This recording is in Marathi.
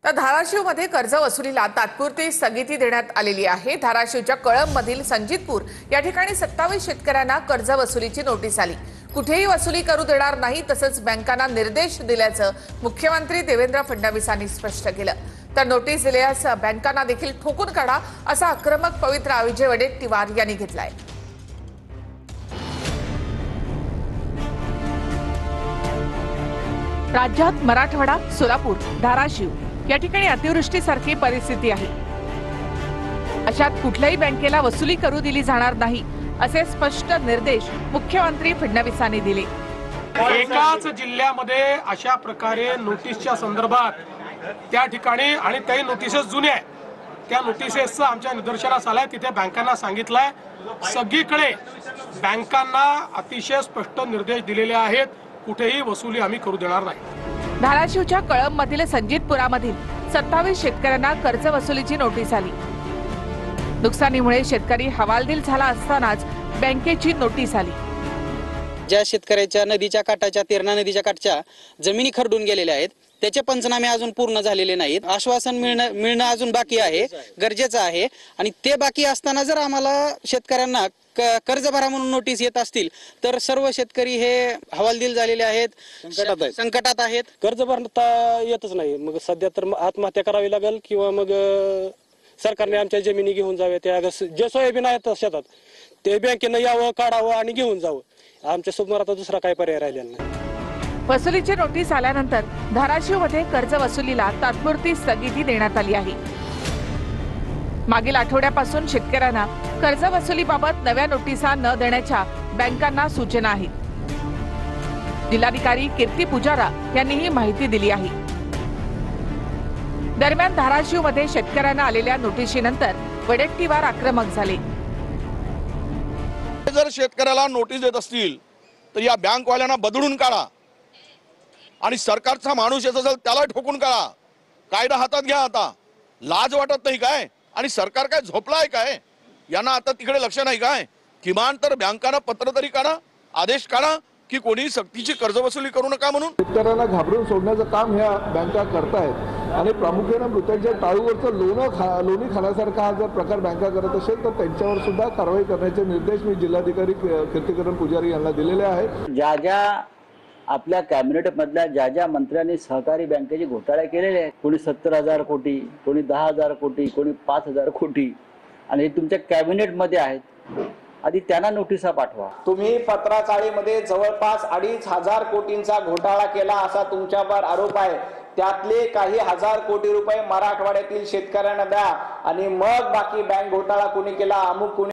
तर धाराशिवमध्ये कर्ज वसुलीला तात्पुरती स्थगिती देण्यात आलेली आहे। धाराशिवच्या कळंबमधील संजितपूर या ठिकाणी 27 शेतकऱ्यांना कर्ज वसुलीची नोटीस आली। कुठेही वसुली करू देणार नाही, तसंच बँकांना निर्देश दिल्याचं मुख्यमंत्री देवेंद्र फडणवीसांनी स्पष्ट केलं। तर नोटीस दिल्यास बँकांना देखील ठोकून काढा असा आक्रमक पवित्रा विजय वडेट्टीवार यांनी घेतलाय। राज्यात मराठवाडा, सोलापूर, धाराशिव या ठिकाणी अतिवृष्टीसारखी परिस्थिती आहे। अशात कुठल्याही बँकेला वसुली करू दिली जाणार नाही असे स्पष्ट निर्देश मुख्यमंत्री फडणवीसांनी दिले। एकाच जिल्ह्यामध्ये अशा प्रकारे नोटीसच्या संदर्भात त्या ठिकाणी आणि काही नोटिसेस जुन्या आहेत, त्या नोटिसेसचं आमच्या निदर्शनास आलंय। तिथे बँकांना सांगितलंय, सगळीकडे बँकांना अतिशय स्पष्ट निर्देश दिलेले आहेत, कुठेही वसुली आम्ही करू देणार नाही। धाराशिवच्या कळंबमधील संजितपुरामधील 27 शेतकऱ्यांना कर्ज वसुलीची नोटीस आली। नुकसानीमुळे शेतकरी हवालदिल झाला असतानाच बँकेची नोटीस आली। ज्या शेतकऱ्याच्या नदीच्या काठाच्या तेरणा नदीच्या काठच्या जमिनी खरडून गेलेल्या आहेत, त्याचे पंचनामे अजून पूर्ण झालेले नाहीत। आश्वासन मिळणं अजून बाकी आहे, गरजेचं आहे। आणि ते बाकी असताना जर आम्हाला शेतकऱ्यांना कर्ज भरा म्हणून नोटीस येत असतील तर सर्व शेतकरी हे हवालदिल झालेले आहेत, संकटात आहेत। कर्ज भरता येतच नाही, मग सध्या तर आत्महत्या करावी लागेल किंवा मग सरकारने आमच्या जमिनी घेऊन जाव्या। त्या जे सोयाबीन आहेत शेतात ते बँकेनं यावं, काढावं आणि घेऊन जावं। आमच्या समोर आता दुसरा काय पर्याय राहिलेला नाही। वसुलीची नोटीस आल्यानंतर धाराशिवमध्ये कर्ज वसुलीला तात्पुरती स्थगिती देण्यात आली आहे। मागील आठवड्यापासून शेतकऱ्यांना कर्ज वसुलीबाबत नव्या नोटिसा न देण्याच्या बँकांना सूचना आहेत। जिल्हाधिकारी कीर्ती पुजारा यांनी ही माहिती दिली आहे। दरम्यान धाराशिवमध्ये शेतकऱ्यांना आलेल्या नोटिशीनंतर वडेट्टीवार आक्रमक झाले। जर शेतकऱ्याला नोटीस देत असतील तर या बँकवाल्यांना बदलून काढा आणि सरकारचा माणूस येत असेल त्याला ठोकून काढा। कायदा हातात घ्या। आता लाज वाटत नाही काय? आणि सरकार काय झोपलाय काय? यांना आता तिकडे लक्ष नाही काय? किमान तर बँकांना पत्र तरी काढा, आदेश काढा की कोणी सक्तीची कर्ज वसुली करू नका म्हणून। शेतकऱ्यांना घाबरून सोडण्याचं काम ह्या बँका करतायत आणि प्रामुख्याने मृतांच्या टाळूवरचं लोणी खाण्यासारखा हा जर प्रकार बँका करत असेल तर त्यांच्यावर सुद्धा कारवाई करण्याचे निर्देश मी जिल्हाधिकारी कीर्तिकरण पुजारी यांना दिलेले आहेत। ज्या आपल्या कॅबिनेट मधल्या ज्या मंत्र्यांनी सहकारी बँकेचे घोटाळे केलेले आहेत, कोणी 70,000 कोटी, कोणी 10,000 कोटी, कोणी 5,000 कोटी, आणि हे तुमच्या कॅबिनेट मध्ये आहेत, आधी त्यांना नोटिसा पाठवा। तुम्ही पत्राचाळीमध्ये जवळपास 2,500 कोटींचा घोटाळा केला असा तुमच्यावर आरोप आहे। त्यातले काही हजार कोटी रुपये मराठवाड्यातील शेतकऱ्यांना द्या आणि मग बाकी बँक घोटाळा कोणी केला, अमुक कोणी